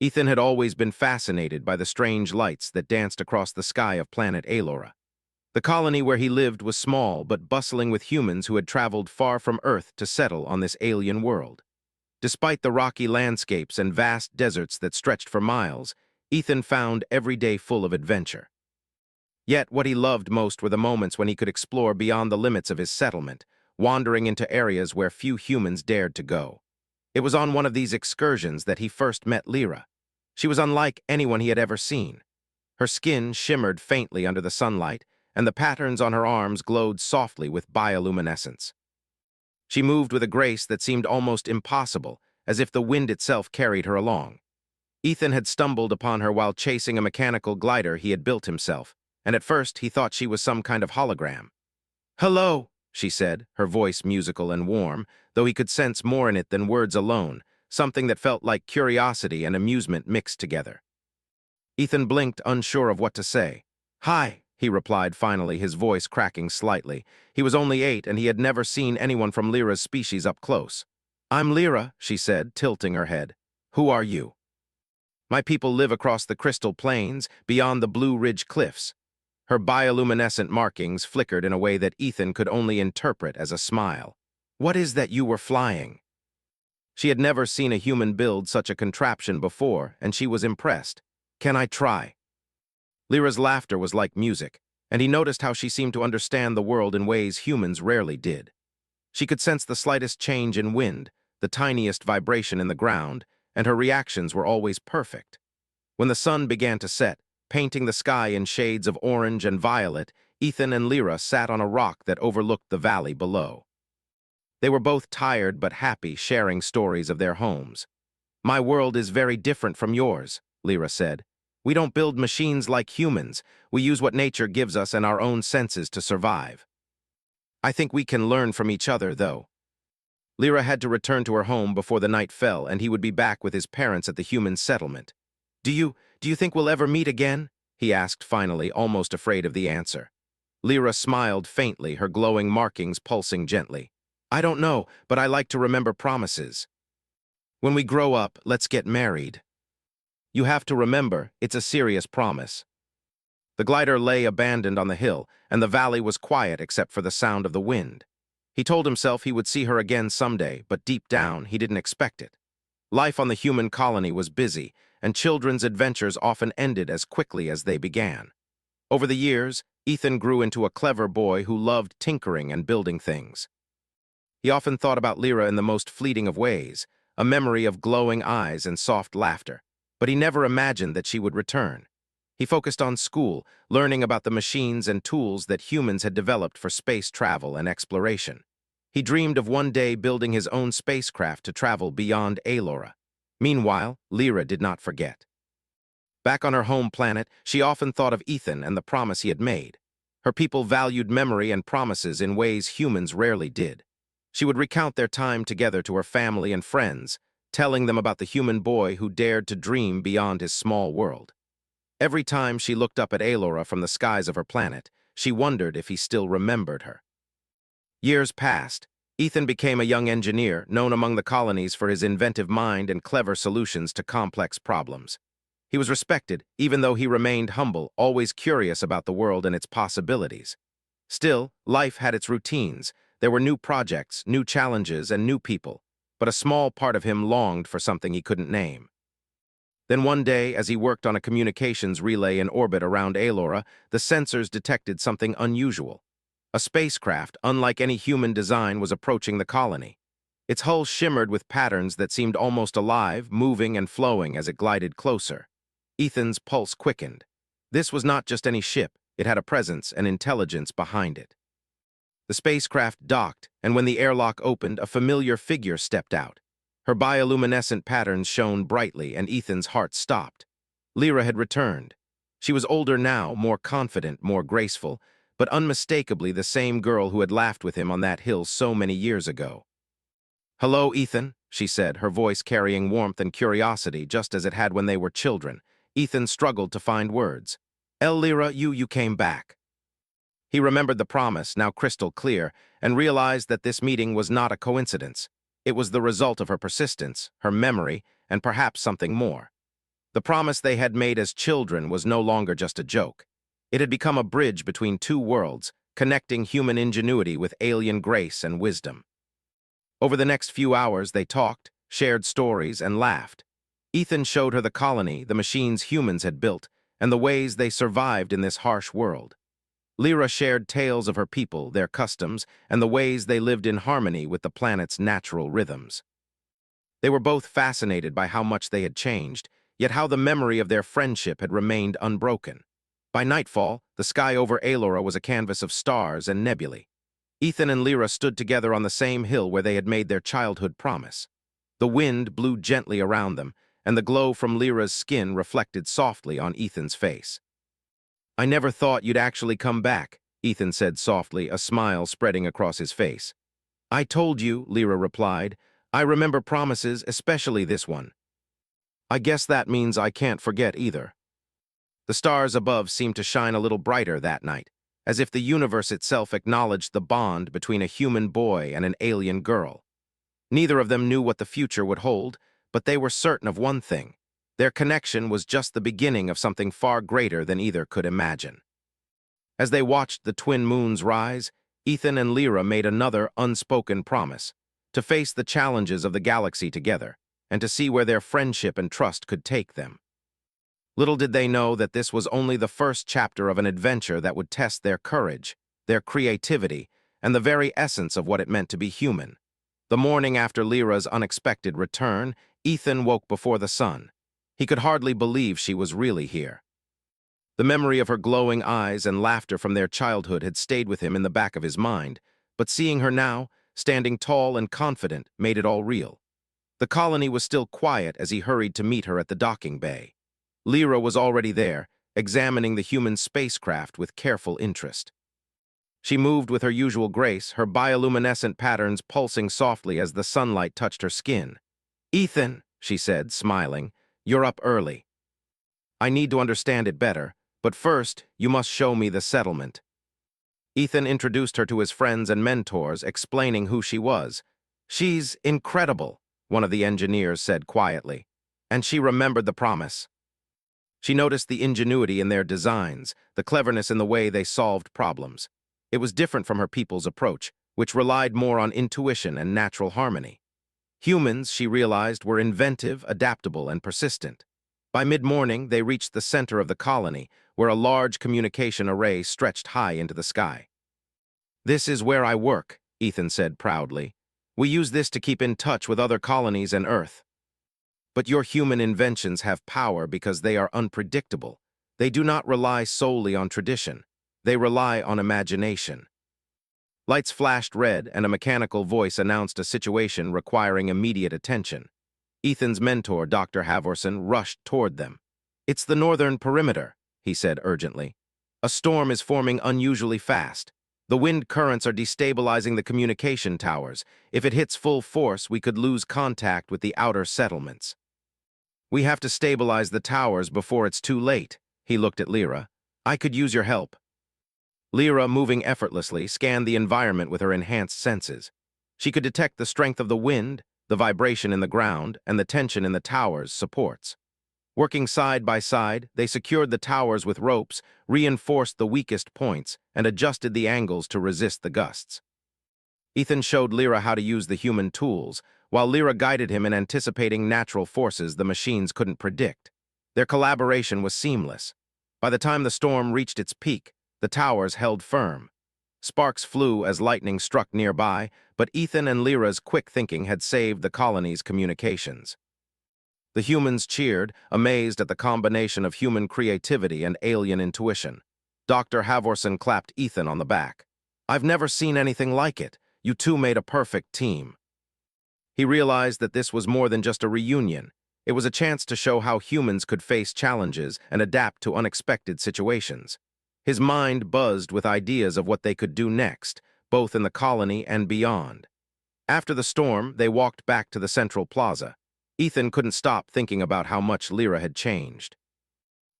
Ethan had always been fascinated by the strange lights that danced across the sky of planet Alora. The colony where he lived was small but bustling with humans who had traveled far from Earth to settle on this alien world. Despite the rocky landscapes and vast deserts that stretched for miles, Ethan found every day full of adventure. Yet what he loved most were the moments when he could explore beyond the limits of his settlement, wandering into areas where few humans dared to go. It was on one of these excursions that he first met Lyra. She was unlike anyone he had ever seen. Her skin shimmered faintly under the sunlight, and the patterns on her arms glowed softly with bioluminescence. She moved with a grace that seemed almost impossible, as if the wind itself carried her along. Ethan had stumbled upon her while chasing a mechanical glider he had built himself, and at first he thought she was some kind of hologram. "Hello," she said, her voice musical and warm, though he could sense more in it than words alone, something that felt like curiosity and amusement mixed together. Ethan blinked, unsure of what to say. "Hi," he replied finally, his voice cracking slightly. He was only 8, and he had never seen anyone from Lyra's species up close. "I'm Lyra," she said, tilting her head. "Who are you?" "My people live across the crystal plains, beyond the Blue Ridge cliffs." Her bioluminescent markings flickered in a way that Ethan could only interpret as a smile. "What is that you were flying?" She had never seen a human build such a contraption before, and she was impressed. "Can I try?" Lyra's laughter was like music, and he noticed how she seemed to understand the world in ways humans rarely did. She could sense the slightest change in wind, the tiniest vibration in the ground, and her reactions were always perfect. When the sun began to set, painting the sky in shades of orange and violet, Ethan and Lyra sat on a rock that overlooked the valley below. They were both tired but happy, sharing stories of their homes. "My world is very different from yours," Lyra said. "We don't build machines like humans. We use what nature gives us and our own senses to survive. I think we can learn from each other, though." Lyra had to return to her home before the night fell, and he would be back with his parents at the human settlement. Do you think we'll ever meet again?" he asked finally, almost afraid of the answer. Lyra smiled faintly, her glowing markings pulsing gently. "I don't know, but I like to remember promises. When we grow up, let's get married. You have to remember, it's a serious promise." The glider lay abandoned on the hill, and the valley was quiet except for the sound of the wind. He told himself he would see her again someday, but deep down, he didn't expect it. Life on the human colony was busy, and children's adventures often ended as quickly as they began. Over the years, Ethan grew into a clever boy who loved tinkering and building things. He often thought about Lyra in the most fleeting of ways, a memory of glowing eyes and soft laughter, but he never imagined that she would return. He focused on school, learning about the machines and tools that humans had developed for space travel and exploration. He dreamed of one day building his own spacecraft to travel beyond Alora. Meanwhile, Lyra did not forget. Back on her home planet, she often thought of Ethan and the promise he had made. Her people valued memory and promises in ways humans rarely did. She would recount their time together to her family and friends, telling them about the human boy who dared to dream beyond his small world. Every time she looked up at Alora from the skies of her planet, she wondered if he still remembered her. Years passed. Ethan became a young engineer, known among the colonies for his inventive mind and clever solutions to complex problems. He was respected, even though he remained humble, always curious about the world and its possibilities. Still, life had its routines. There were new projects, new challenges, and new people, but a small part of him longed for something he couldn't name. Then one day, as he worked on a communications relay in orbit around Alora, the sensors detected something unusual. A spacecraft, unlike any human design, was approaching the colony. Its hull shimmered with patterns that seemed almost alive, moving and flowing as it glided closer. Ethan's pulse quickened. This was not just any ship, it had a presence and intelligence behind it. The spacecraft docked, and when the airlock opened, a familiar figure stepped out. Her bioluminescent patterns shone brightly, and Ethan's heart stopped. Lyra had returned. She was older now, more confident, more graceful, but unmistakably the same girl who had laughed with him on that hill so many years ago. "Hello, Ethan," she said, her voice carrying warmth and curiosity just as it had when they were children. Ethan struggled to find words. Lyra, you came back." He remembered the promise, now crystal clear, and realized that this meeting was not a coincidence. It was the result of her persistence, her memory, and perhaps something more. The promise they had made as children was no longer just a joke. It had become a bridge between two worlds, connecting human ingenuity with alien grace and wisdom. Over the next few hours, they talked, shared stories, and laughed. Ethan showed her the colony, the machines humans had built, and the ways they survived in this harsh world. Lyra shared tales of her people, their customs, and the ways they lived in harmony with the planet's natural rhythms. They were both fascinated by how much they had changed, yet how the memory of their friendship had remained unbroken. By nightfall, the sky over Aelora was a canvas of stars and nebulae. Ethan and Lyra stood together on the same hill where they had made their childhood promise. The wind blew gently around them, and the glow from Lyra's skin reflected softly on Ethan's face. "I never thought you'd actually come back," Ethan said softly, a smile spreading across his face. "I told you," Lyra replied. "I remember promises, especially this one." "I guess that means I can't forget either." The stars above seemed to shine a little brighter that night, as if the universe itself acknowledged the bond between a human boy and an alien girl. Neither of them knew what the future would hold, but they were certain of one thing. Their connection was just the beginning of something far greater than either could imagine. As they watched the twin moons rise, Ethan and Lyra made another unspoken promise: to face the challenges of the galaxy together, and to see where their friendship and trust could take them. Little did they know that this was only the first chapter of an adventure that would test their courage, their creativity, and the very essence of what it meant to be human. The morning after Lyra's unexpected return, Ethan woke before the sun. He could hardly believe she was really here. The memory of her glowing eyes and laughter from their childhood had stayed with him in the back of his mind, but seeing her now, standing tall and confident, made it all real. The colony was still quiet as he hurried to meet her at the docking bay. Lyra was already there, examining the human spacecraft with careful interest. She moved with her usual grace, her bioluminescent patterns pulsing softly as the sunlight touched her skin. "Ethan," she said, smiling, "you're up early. I need to understand it better, but first, you must show me the settlement." Ethan introduced her to his friends and mentors, explaining who she was. "She's incredible," one of the engineers said quietly, "and she remembered the promise." She noticed the ingenuity in their designs, the cleverness in the way they solved problems. It was different from her people's approach, which relied more on intuition and natural harmony. Humans, she realized, were inventive, adaptable, and persistent. By mid-morning, they reached the center of the colony, where a large communication array stretched high into the sky. "This is where I work," Ethan said proudly. "We use this to keep in touch with other colonies and Earth. But your human inventions have power because they are unpredictable. They do not rely solely on tradition. They rely on imagination." Lights flashed red, and a mechanical voice announced a situation requiring immediate attention. Ethan's mentor, Dr. Havorson, rushed toward them. "It's the northern perimeter," he said urgently. "A storm is forming unusually fast. The wind currents are destabilizing the communication towers. If it hits full force, we could lose contact with the outer settlements." "We have to stabilize the towers before it's too late." He looked at Lyra. "I could use your help." Lyra, moving effortlessly, scanned the environment with her enhanced senses. She could detect the strength of the wind, the vibration in the ground, and the tension in the tower's supports. Working side by side, they secured the towers with ropes, reinforced the weakest points, and adjusted the angles to resist the gusts. Ethan showed Lyra how to use the human tools, while Lyra guided him in anticipating natural forces the machines couldn't predict. Their collaboration was seamless. By the time the storm reached its peak, the towers held firm. Sparks flew as lightning struck nearby, but Ethan and Lyra's quick thinking had saved the colony's communications. The humans cheered, amazed at the combination of human creativity and alien intuition. Dr. Havorson clapped Ethan on the back. "I've never seen anything like it. You two made a perfect team." He realized that this was more than just a reunion. It was a chance to show how humans could face challenges and adapt to unexpected situations. His mind buzzed with ideas of what they could do next, both in the colony and beyond. After the storm, they walked back to the central plaza. Ethan couldn't stop thinking about how much Lyra had changed.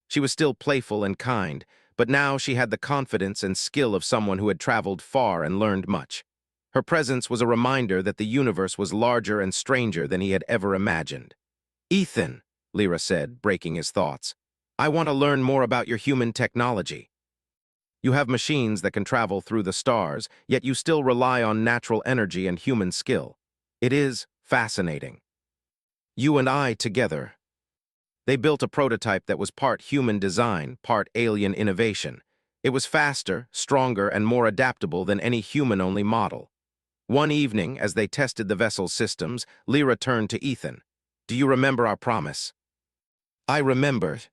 She was still playful and kind, but now she had the confidence and skill of someone who had traveled far and learned much. Her presence was a reminder that the universe was larger and stranger than he had ever imagined. "Ethan," Lyra said, breaking his thoughts. I want to learn more about your human technology. You have machines that can travel through the stars, yet you still rely on natural energy and human skill. It is fascinating. You and I together. They built a prototype that was part human design, part alien innovation. It was faster, stronger, and more adaptable than any human-only model. One evening, as they tested the vessel's systems, Lyra turned to Ethan. Do you remember our promise? I remembered.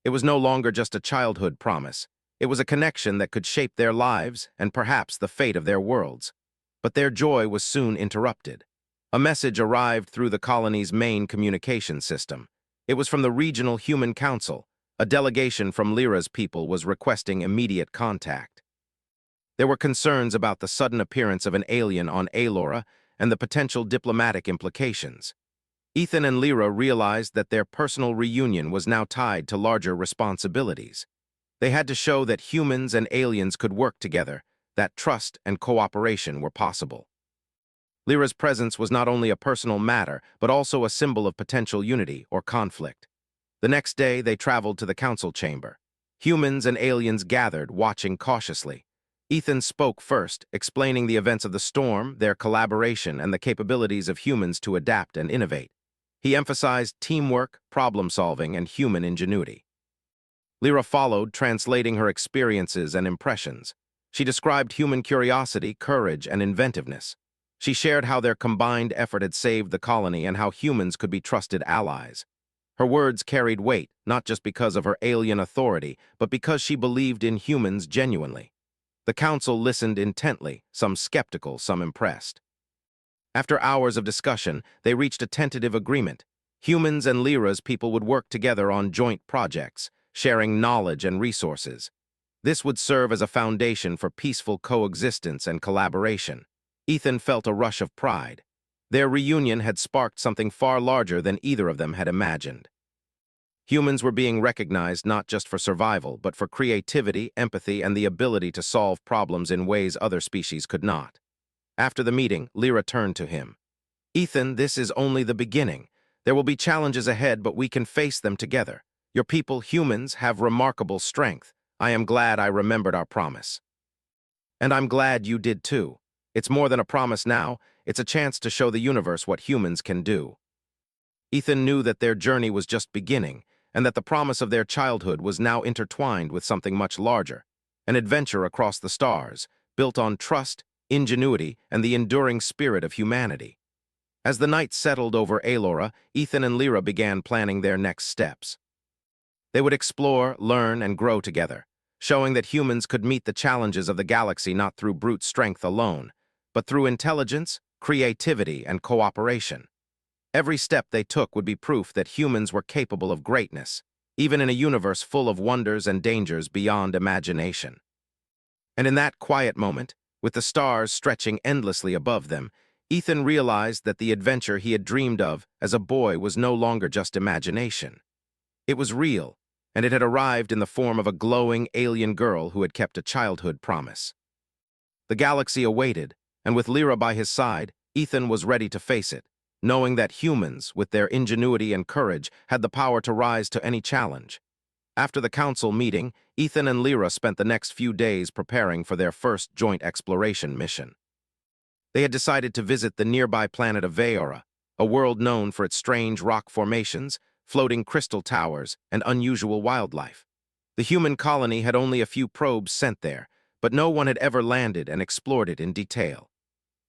It was no longer just a childhood promise. It was a connection that could shape their lives and perhaps the fate of their worlds. But their joy was soon interrupted. A message arrived through the colony's main communication system. It was from the Regional Human Council. A delegation from Lyra's people was requesting immediate contact. There were concerns about the sudden appearance of an alien on Aelora and the potential diplomatic implications. Ethan and Lyra realized that their personal reunion was now tied to larger responsibilities. They had to show that humans and aliens could work together, that trust and cooperation were possible. Lyra's presence was not only a personal matter, but also a symbol of potential unity or conflict. The next day, they traveled to the council chamber. Humans and aliens gathered, watching cautiously. Ethan spoke first, explaining the events of the storm, their collaboration, and the capabilities of humans to adapt and innovate. He emphasized teamwork, problem-solving, and human ingenuity. Lyra followed, translating her experiences and impressions. She described human curiosity, courage, and inventiveness. She shared how their combined effort had saved the colony and how humans could be trusted allies. Her words carried weight, not just because of her alien authority, but because she believed in humans genuinely. The council listened intently, some skeptical, some impressed. After hours of discussion, they reached a tentative agreement. Humans and Lyra's people would work together on joint projects, sharing knowledge and resources. This would serve as a foundation for peaceful coexistence and collaboration. Ethan felt a rush of pride. Their reunion had sparked something far larger than either of them had imagined. Humans were being recognized not just for survival, but for creativity, empathy, and the ability to solve problems in ways other species could not. After the meeting, Lyra turned to him. Ethan, this is only the beginning. There will be challenges ahead, but we can face them together. Your people, humans, have remarkable strength. I am glad I remembered our promise. And I'm glad you did too. It's more than a promise now, it's a chance to show the universe what humans can do. Ethan knew that their journey was just beginning, and that the promise of their childhood was now intertwined with something much larger, an adventure across the stars, built on trust, ingenuity, and the enduring spirit of humanity. As the night settled over Aelora, Ethan and Lyra began planning their next steps. They would explore, learn, and grow together, showing that humans could meet the challenges of the galaxy not through brute strength alone, but through intelligence, creativity, and cooperation. Every step they took would be proof that humans were capable of greatness, even in a universe full of wonders and dangers beyond imagination. And in that quiet moment, with the stars stretching endlessly above them, Ethan realized that the adventure he had dreamed of as a boy was no longer just imagination. It was real, and it had arrived in the form of a glowing alien girl who had kept a childhood promise. The galaxy awaited, and with Lyra by his side, Ethan was ready to face it, knowing that humans, with their ingenuity and courage, had the power to rise to any challenge. After the council meeting, Ethan and Lyra spent the next few days preparing for their first joint exploration mission. They had decided to visit the nearby planet of Aelora, a world known for its strange rock formations, floating crystal towers, and unusual wildlife. The human colony had only a few probes sent there, but no one had ever landed and explored it in detail.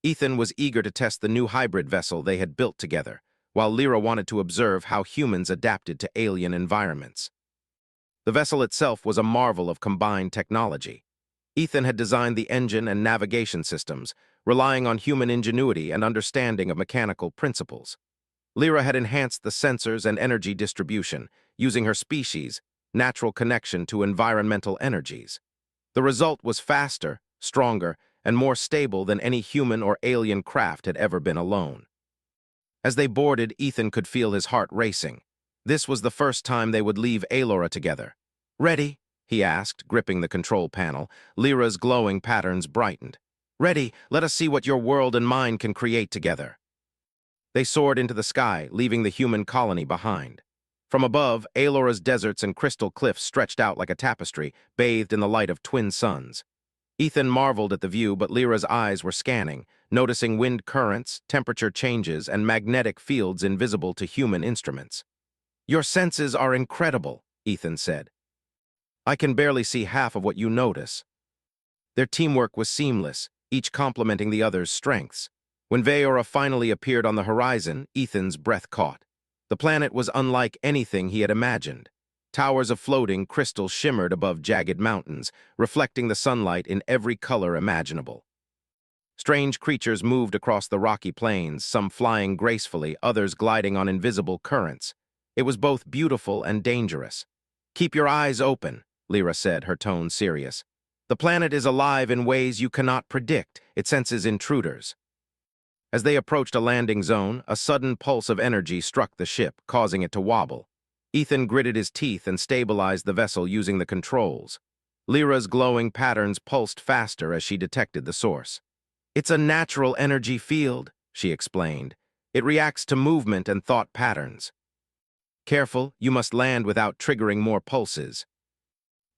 Ethan was eager to test the new hybrid vessel they had built together, while Lyra wanted to observe how humans adapted to alien environments. The vessel itself was a marvel of combined technology. Ethan had designed the engine and navigation systems, relying on human ingenuity and understanding of mechanical principles. Lyra had enhanced the sensors and energy distribution, using her species' natural connection to environmental energies. The result was faster, stronger, and more stable than any human or alien craft had ever been alone. As they boarded, Ethan could feel his heart racing. This was the first time they would leave Aelora together. "Ready?" he asked, gripping the control panel. Lyra's glowing patterns brightened. "Ready, let us see what your world and mine can create together." They soared into the sky, leaving the human colony behind. From above, Alora's deserts and crystal cliffs stretched out like a tapestry, bathed in the light of twin suns. Ethan marveled at the view, but Lyra's eyes were scanning, noticing wind currents, temperature changes, and magnetic fields invisible to human instruments. "Your senses are incredible," Ethan said. "I can barely see half of what you notice." Their teamwork was seamless, each complementing the other's strengths. When Veora finally appeared on the horizon, Ethan's breath caught. The planet was unlike anything he had imagined. Towers of floating crystal shimmered above jagged mountains, reflecting the sunlight in every color imaginable. Strange creatures moved across the rocky plains, some flying gracefully, others gliding on invisible currents. It was both beautiful and dangerous. "Keep your eyes open," Lyra said, her tone serious. "The planet is alive in ways you cannot predict. It senses intruders." As they approached a landing zone, a sudden pulse of energy struck the ship, causing it to wobble. Ethan gritted his teeth and stabilized the vessel using the controls. Lyra's glowing patterns pulsed faster as she detected the source. "It's a natural energy field," she explained. "It reacts to movement and thought patterns. Careful, you must land without triggering more pulses."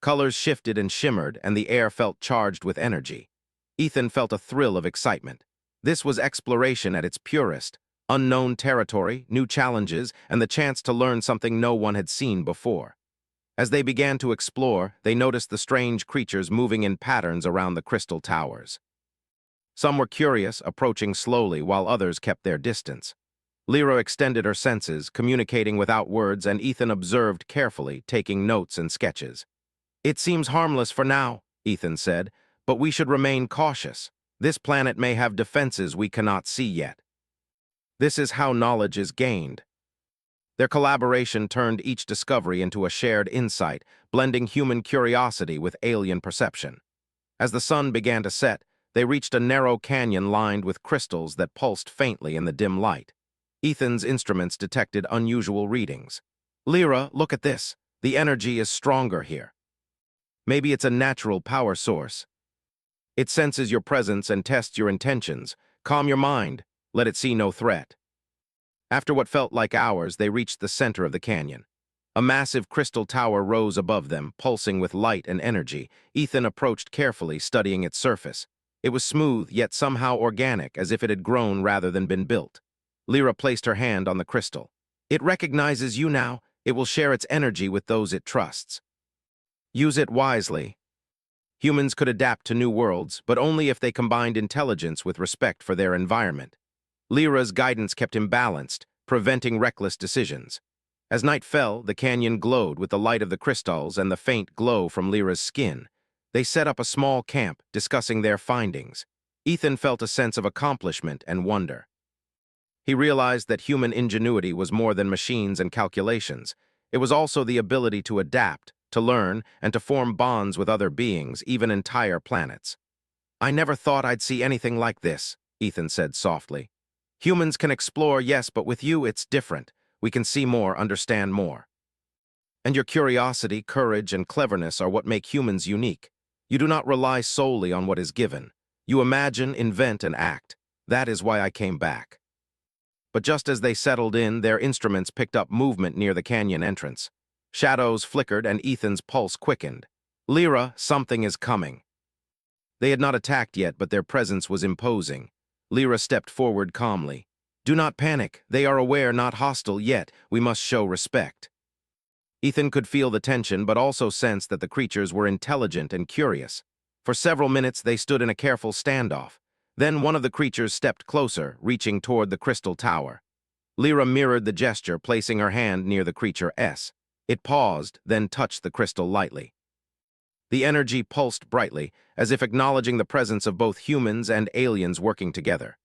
Colors shifted and shimmered, and the air felt charged with energy. Ethan felt a thrill of excitement. This was exploration at its purest. Unknown territory, new challenges, and the chance to learn something no one had seen before. As they began to explore, they noticed the strange creatures moving in patterns around the crystal towers. Some were curious, approaching slowly, while others kept their distance. Lyra extended her senses, communicating without words, and Ethan observed carefully, taking notes and sketches. "It seems harmless for now," Ethan said, "but we should remain cautious. This planet may have defenses we cannot see yet." This is how knowledge is gained. Their collaboration turned each discovery into a shared insight, blending human curiosity with alien perception. As the sun began to set, they reached a narrow canyon lined with crystals that pulsed faintly in the dim light. Ethan's instruments detected unusual readings. "Lyra, look at this. The energy is stronger here. Maybe it's a natural power source. It senses your presence and tests your intentions. Calm your mind. Let it see no threat." After what felt like hours, they reached the center of the canyon. A massive crystal tower rose above them, pulsing with light and energy. Ethan approached carefully, studying its surface. It was smooth, yet somehow organic, as if it had grown rather than been built. Lyra placed her hand on the crystal. "It recognizes you now. It will share its energy with those it trusts. Use it wisely." Humans could adapt to new worlds, but only if they combined intelligence with respect for their environment. Lyra's guidance kept him balanced, preventing reckless decisions. As night fell, the canyon glowed with the light of the crystals and the faint glow from Lyra's skin. They set up a small camp, discussing their findings. Ethan felt a sense of accomplishment and wonder. He realized that human ingenuity was more than machines and calculations. It was also the ability to adapt, to learn, and to form bonds with other beings, even entire planets. "I never thought I'd see anything like this," Ethan said softly. "Humans can explore, yes, but with you it's different. We can see more, understand more. And your curiosity, courage, and cleverness are what make humans unique. You do not rely solely on what is given. You imagine, invent, and act. That is why I came back." But just as they settled in, their instruments picked up movement near the canyon entrance. Shadows flickered and Ethan's pulse quickened. "Lyra, something is coming." They had not attacked yet, but their presence was imposing. Lyra stepped forward calmly. "Do not panic. They are aware, not hostile yet. We must show respect." Ethan could feel the tension, but also sensed that the creatures were intelligent and curious. For several minutes, they stood in a careful standoff. Then one of the creatures stepped closer, reaching toward the crystal tower. Lyra mirrored the gesture, placing her hand near the creature S. It paused, then touched the crystal lightly. The energy pulsed brightly, as if acknowledging the presence of both humans and aliens working together.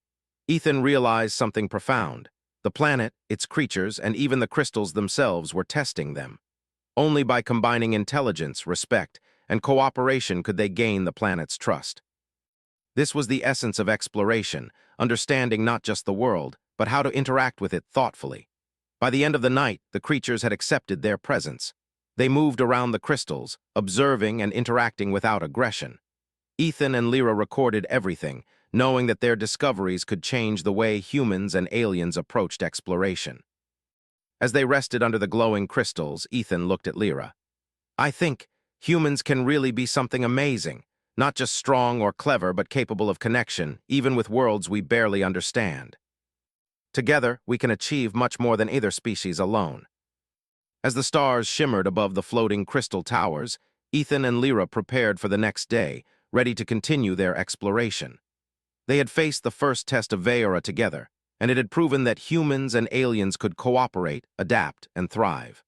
Ethan realized something profound. The planet, its creatures, and even the crystals themselves were testing them. Only by combining intelligence, respect, and cooperation could they gain the planet's trust. This was the essence of exploration, understanding not just the world, but how to interact with it thoughtfully. By the end of the night, the creatures had accepted their presence. They moved around the crystals, observing and interacting without aggression. Ethan and Lyra recorded everything, knowing that their discoveries could change the way humans and aliens approached exploration. As they rested under the glowing crystals, Ethan looked at Lyra. "I think humans can really be something amazing, not just strong or clever, but capable of connection, even with worlds we barely understand. Together, we can achieve much more than either species alone." As the stars shimmered above the floating crystal towers, Ethan and Lyra prepared for the next day, ready to continue their exploration. They had faced the first test of Veora together, and it had proven that humans and aliens could cooperate, adapt, and thrive.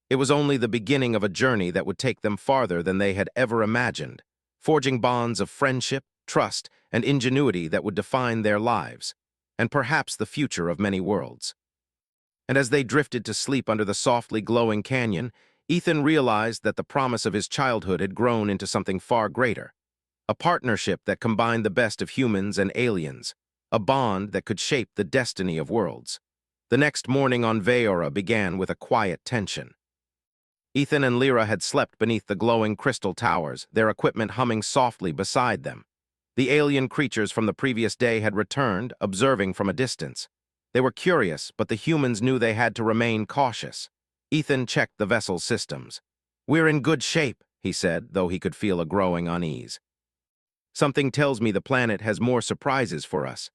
It was only the beginning of a journey that would take them farther than they had ever imagined, forging bonds of friendship, trust, and ingenuity that would define their lives, and perhaps the future of many worlds. And as they drifted to sleep under the softly glowing canyon, Ethan realized that the promise of his childhood had grown into something far greater. A partnership that combined the best of humans and aliens, a bond that could shape the destiny of worlds. The next morning on Veora began with a quiet tension. Ethan and Lyra had slept beneath the glowing crystal towers, their equipment humming softly beside them. The alien creatures from the previous day had returned, observing from a distance. They were curious, but the humans knew they had to remain cautious. Ethan checked the vessel's systems. "We're in good shape," he said, though he could feel a growing unease. "Something tells me the planet has more surprises for us."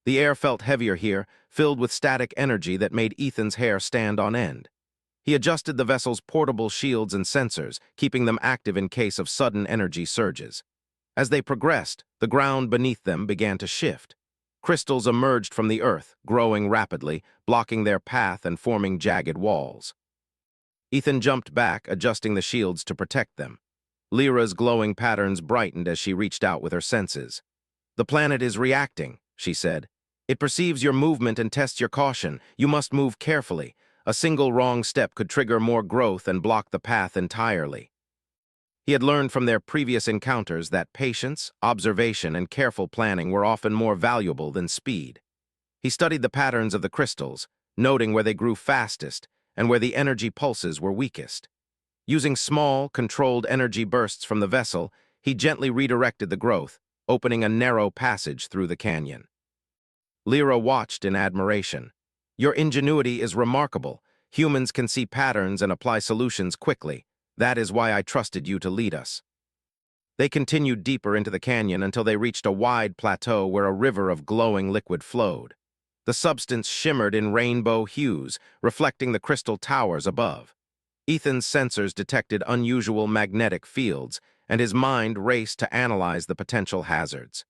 The air felt heavier here, filled with static energy that made Ethan's hair stand on end. He adjusted the vessel's portable shields and sensors, keeping them active in case of sudden energy surges. As they progressed, the ground beneath them began to shift. Crystals emerged from the earth, growing rapidly, blocking their path and forming jagged walls. Ethan jumped back, adjusting the shields to protect them. Lyra's glowing patterns brightened as she reached out with her senses. "The planet is reacting," she said. "It perceives your movement and tests your caution. You must move carefully. A single wrong step could trigger more growth and block the path entirely." He had learned from their previous encounters that patience, observation, and careful planning were often more valuable than speed. He studied the patterns of the crystals, noting where they grew fastest and where the energy pulses were weakest. Using small, controlled energy bursts from the vessel, he gently redirected the growth, opening a narrow passage through the canyon. Lyra watched in admiration. "Your ingenuity is remarkable. Humans can see patterns and apply solutions quickly. That is why I trusted you to lead us." They continued deeper into the canyon until they reached a wide plateau where a river of glowing liquid flowed. The substance shimmered in rainbow hues, reflecting the crystal towers above. Ethan's sensors detected unusual magnetic fields, and his mind raced to analyze the potential hazards.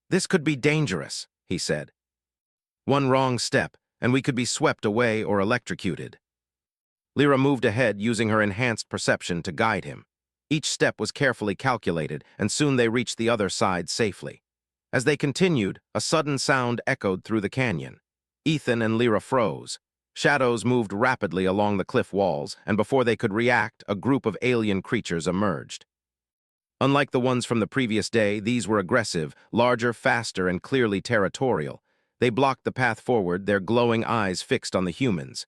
"This could be dangerous," he said. "One wrong step, and we could be swept away or electrocuted." Lyra moved ahead, using her enhanced perception to guide him. Each step was carefully calculated, and soon they reached the other side safely. As they continued, a sudden sound echoed through the canyon. Ethan and Lyra froze. Shadows moved rapidly along the cliff walls, and before they could react, a group of alien creatures emerged. Unlike the ones from the previous day, these were aggressive, larger, faster, and clearly territorial. They blocked the path forward, their glowing eyes fixed on the humans.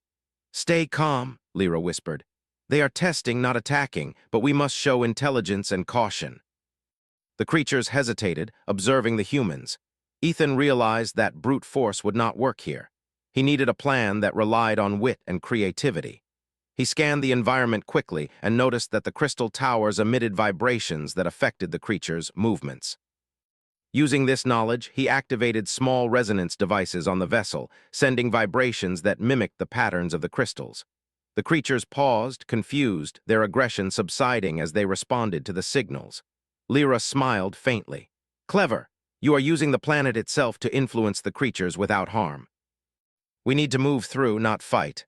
"Stay calm," Lyra whispered. "They are testing, not attacking, but we must show intelligence and caution." The creatures hesitated, observing the humans. Ethan realized that brute force would not work here. He needed a plan that relied on wit and creativity. He scanned the environment quickly and noticed that the crystal towers emitted vibrations that affected the creatures' movements. Using this knowledge, he activated small resonance devices on the vessel, sending vibrations that mimicked the patterns of the crystals. The creatures paused, confused, their aggression subsiding as they responded to the signals. Lyra smiled faintly. "Clever. You are using the planet itself to influence the creatures without harm. We need to move through, not fight."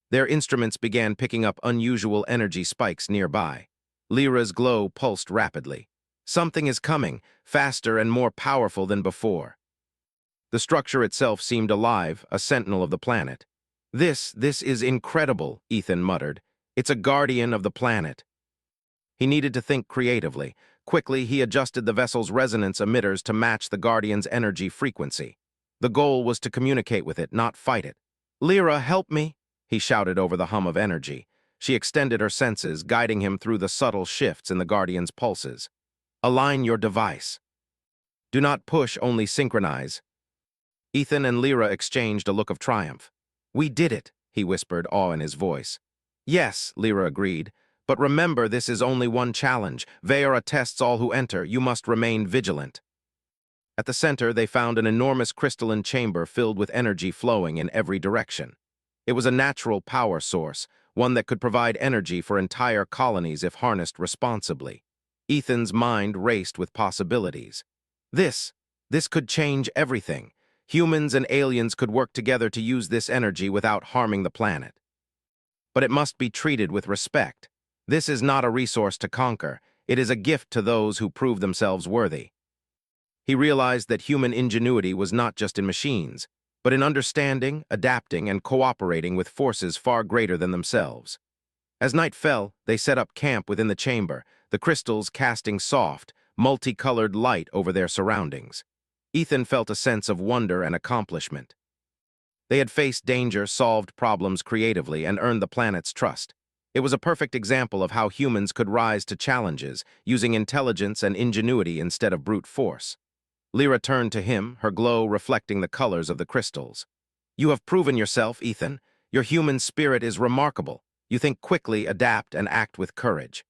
Their instruments began picking up unusual energy spikes nearby. Lyra's glow pulsed rapidly. Something is coming, faster and more powerful than before. The structure itself seemed alive, a sentinel of the planet. This is incredible," Ethan muttered. "It's a guardian of the planet." He needed to think creatively. Quickly, he adjusted the vessel's resonance emitters to match the guardian's energy frequency. The goal was to communicate with it, not fight it. "Lyra, help me," he shouted over the hum of energy. She extended her senses, guiding him through the subtle shifts in the guardian's pulses. "Align your device. Do not push, only synchronize." Ethan and Lyra exchanged a look of triumph. "We did it," he whispered, awe in his voice. Yes, Lyra agreed. But remember, this is only one challenge. Veora tests all who enter. You must remain vigilant. At the center, they found an enormous crystalline chamber filled with energy flowing in every direction. It was a natural power source, one that could provide energy for entire colonies if harnessed responsibly. Ethan's mind raced with possibilities. This could change everything. Humans and aliens could work together to use this energy without harming the planet. But it must be treated with respect. This is not a resource to conquer. It is a gift to those who prove themselves worthy. He realized that human ingenuity was not just in machines, but in understanding, adapting, and cooperating with forces far greater than themselves. As night fell, they set up camp within the chamber, the crystals casting soft, multicolored light over their surroundings. Ethan felt a sense of wonder and accomplishment. They had faced danger, solved problems creatively, and earned the planet's trust. It was a perfect example of how humans could rise to challenges, using intelligence and ingenuity instead of brute force. Lyra turned to him, her glow reflecting the colors of the crystals. You have proven yourself, Ethan. Your human spirit is remarkable. You think quickly, adapt, and act with courage.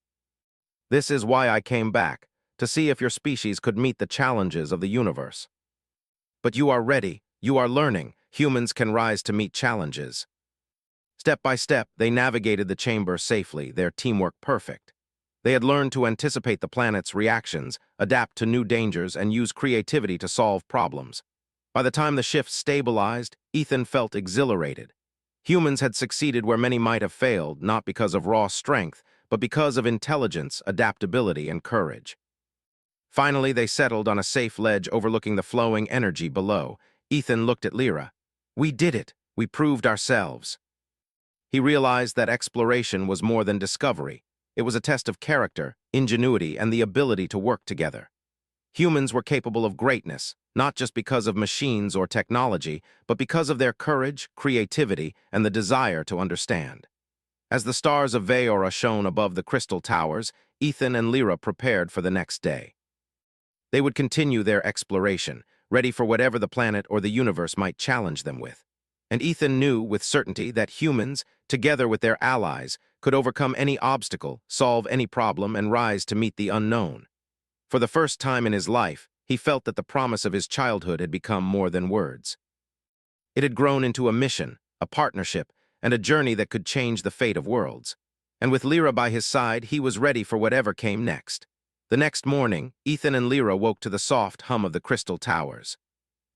This is why I came back, to see if your species could meet the challenges of the universe. But you are ready. You are learning. Humans can rise to meet challenges. Step by step, they navigated the chamber safely, their teamwork perfect. They had learned to anticipate the planet's reactions, adapt to new dangers, and use creativity to solve problems. By the time the shift stabilized, Ethan felt exhilarated. Humans had succeeded where many might have failed, not because of raw strength, but because of intelligence, adaptability, and courage. Finally, they settled on a safe ledge overlooking the flowing energy below. Ethan looked at Lyra. We did it. We proved ourselves. He realized that exploration was more than discovery. It was a test of character, ingenuity, and the ability to work together. Humans were capable of greatness, not just because of machines or technology, but because of their courage, creativity, and the desire to understand. As the stars of Veora shone above the crystal towers, Ethan and Lyra prepared for the next day. They would continue their exploration, ready for whatever the planet or the universe might challenge them with. And Ethan knew with certainty that humans, together with their allies, could overcome any obstacle, solve any problem, and rise to meet the unknown. For the first time in his life, he felt that the promise of his childhood had become more than words. It had grown into a mission, a partnership, and a journey that could change the fate of worlds. And with Lyra by his side, he was ready for whatever came next. The next morning, Ethan and Lyra woke to the soft hum of the crystal towers.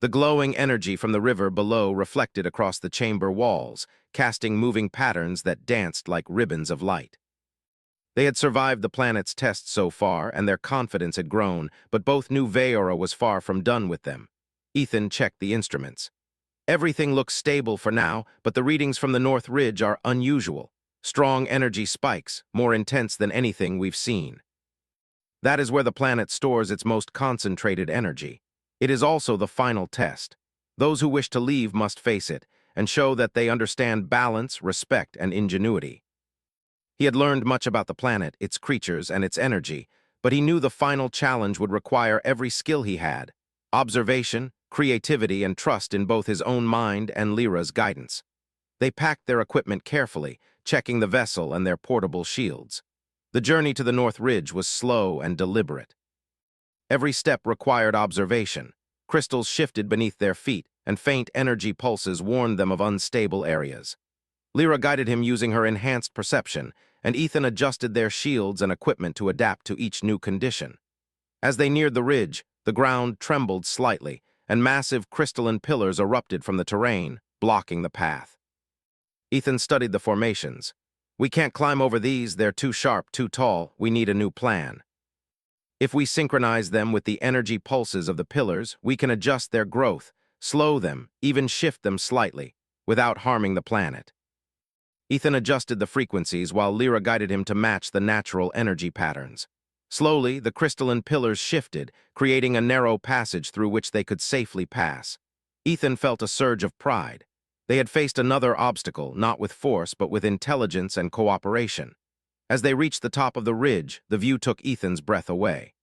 The glowing energy from the river below reflected across the chamber walls, casting moving patterns that danced like ribbons of light. They had survived the planet's test so far, and their confidence had grown, but both knew Veora was far from done with them. Ethan checked the instruments. Everything looks stable for now, but the readings from the North Ridge are unusual. Strong energy spikes, more intense than anything we've seen. That is where the planet stores its most concentrated energy. It is also the final test. Those who wish to leave must face it, and show that they understand balance, respect, and ingenuity. He had learned much about the planet, its creatures, and its energy, but he knew the final challenge would require every skill he had: observation, creativity, and trust in both his own mind and Lyra's guidance. They packed their equipment carefully, checking the vessel and their portable shields. The journey to the North Ridge was slow and deliberate. Every step required observation. Crystals shifted beneath their feet, and faint energy pulses warned them of unstable areas. Lyra guided him using her enhanced perception, and Ethan adjusted their shields and equipment to adapt to each new condition. As they neared the ridge, the ground trembled slightly, and massive crystalline pillars erupted from the terrain, blocking the path. Ethan studied the formations. We can't climb over these, they're too sharp, too tall, we need a new plan. If we synchronize them with the energy pulses of the pillars, we can adjust their growth, slow them, even shift them slightly, without harming the planet. Ethan adjusted the frequencies while Lyra guided him to match the natural energy patterns. Slowly, the crystalline pillars shifted, creating a narrow passage through which they could safely pass. Ethan felt a surge of pride. They had faced another obstacle, not with force, but with intelligence and cooperation. As they reached the top of the ridge, the view took Ethan's breath away.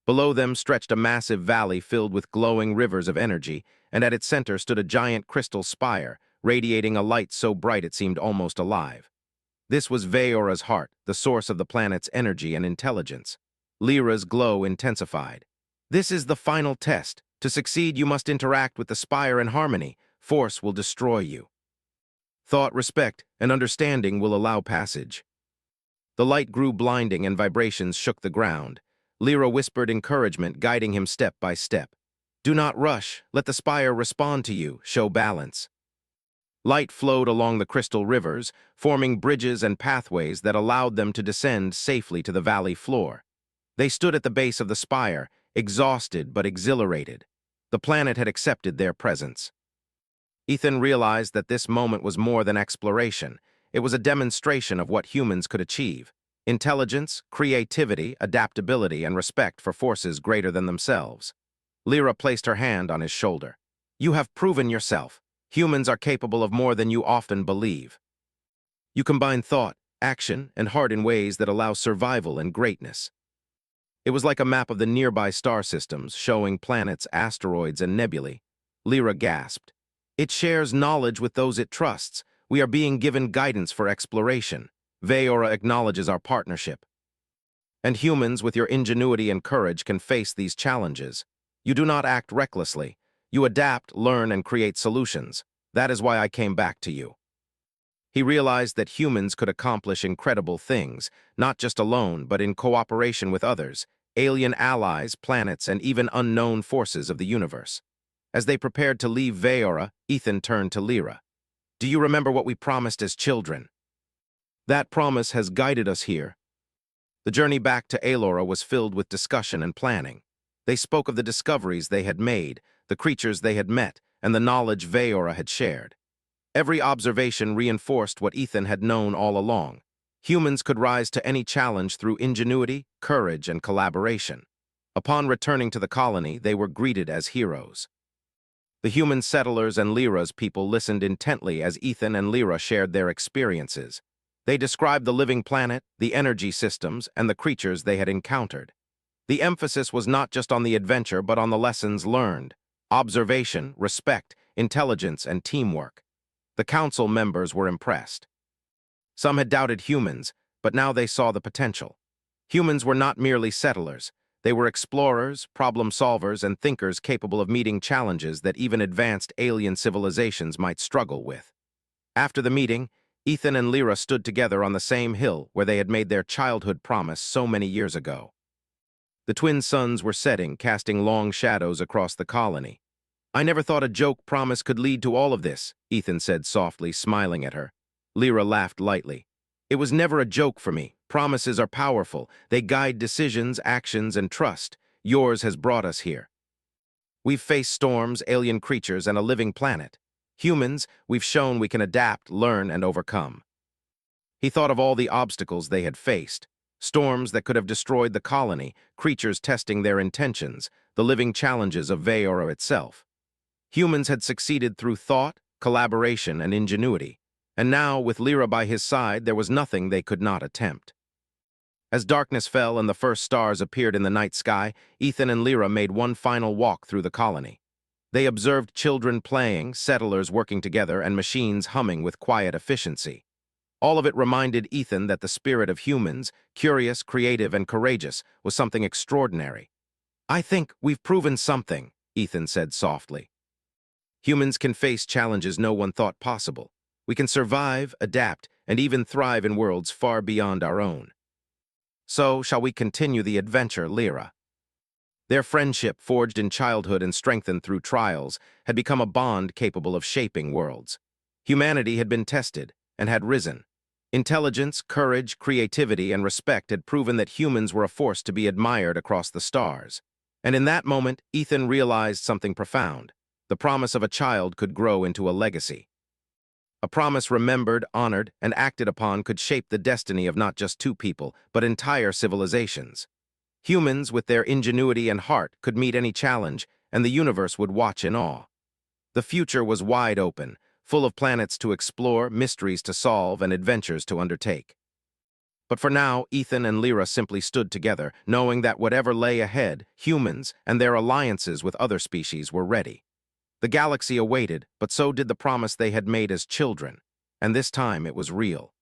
Below them stretched a massive valley filled with glowing rivers of energy, and at its center stood a giant crystal spire, radiating a light so bright it seemed almost alive. This was Veora's heart, the source of the planet's energy and intelligence. Lyra's glow intensified. This is the final test. To succeed, you must interact with the spire in harmony. Force will destroy you. Thought, respect, and understanding will allow passage. The light grew blinding and vibrations shook the ground. Lyra whispered encouragement, guiding him step by step. Do not rush. Let the spire respond to you. Show balance. Light flowed along the crystal rivers, forming bridges and pathways that allowed them to descend safely to the valley floor. They stood at the base of the spire, exhausted but exhilarated. The planet had accepted their presence. Ethan realized that this moment was more than exploration. It was a demonstration of what humans could achieve. Intelligence, creativity, adaptability, and respect for forces greater than themselves. Lyra placed her hand on his shoulder. You have proven yourself. Humans are capable of more than you often believe. You combine thought, action, and heart in ways that allow survival and greatness. It was like a map of the nearby star systems, showing planets, asteroids, and nebulae. Lyra gasped. It shares knowledge with those it trusts. We are being given guidance for exploration. Veora acknowledges our partnership. And humans, with your ingenuity and courage, can face these challenges. You do not act recklessly. You adapt, learn, and create solutions. That is why I came back to you. He realized that humans could accomplish incredible things, not just alone, but in cooperation with others, alien allies, planets, and even unknown forces of the universe. As they prepared to leave Veora, Ethan turned to Lyra. Do you remember what we promised as children? That promise has guided us here. The journey back to Aelora was filled with discussion and planning. They spoke of the discoveries they had made, the creatures they had met, and the knowledge Veora had shared. Every observation reinforced what Ethan had known all along. Humans could rise to any challenge through ingenuity, courage, and collaboration. Upon returning to the colony, they were greeted as heroes. The human settlers and Lyra's people listened intently as Ethan and Lyra shared their experiences. They described the living planet, the energy systems, and the creatures they had encountered. The emphasis was not just on the adventure, but on the lessons learned: observation, respect, intelligence, and teamwork. The council members were impressed. Some had doubted humans, but now they saw the potential. Humans were not merely settlers. They were explorers, problem solvers, and thinkers capable of meeting challenges that even advanced alien civilizations might struggle with. After the meeting, Ethan and Lyra stood together on the same hill where they had made their childhood promise so many years ago. The twin suns were setting, casting long shadows across the colony. I never thought a joke promise could lead to all of this, Ethan said softly, smiling at her. Lyra laughed lightly. It was never a joke for me. Promises are powerful. They guide decisions, actions, and trust. Yours has brought us here. We've faced storms, alien creatures, and a living planet. Humans, we've shown we can adapt, learn, and overcome. He thought of all the obstacles they had faced. Storms that could have destroyed the colony, creatures testing their intentions, the living challenges of Veora itself. Humans had succeeded through thought, collaboration, and ingenuity. And now, with Lyra by his side, there was nothing they could not attempt. As darkness fell and the first stars appeared in the night sky, Ethan and Lyra made one final walk through the colony. They observed children playing, settlers working together, and machines humming with quiet efficiency. All of it reminded Ethan that the spirit of humans, curious, creative, and courageous, was something extraordinary. I think we've proven something, Ethan said softly. Humans can face challenges no one thought possible. We can survive, adapt, and even thrive in worlds far beyond our own. So, shall we continue the adventure, Lyra? Their friendship, forged in childhood and strengthened through trials, had become a bond capable of shaping worlds. Humanity had been tested and had risen. Intelligence, courage, creativity, and respect had proven that humans were a force to be admired across the stars. And in that moment, Ethan realized something profound. The promise of a child could grow into a legacy. A promise remembered, honored, and acted upon could shape the destiny of not just two people, but entire civilizations. Humans, with their ingenuity and heart, could meet any challenge, and the universe would watch in awe. The future was wide open, full of planets to explore, mysteries to solve, and adventures to undertake. But for now, Ethan and Lyra simply stood together, knowing that whatever lay ahead, humans and their alliances with other species were ready. The galaxy awaited, but so did the promise they had made as children, and this time it was real.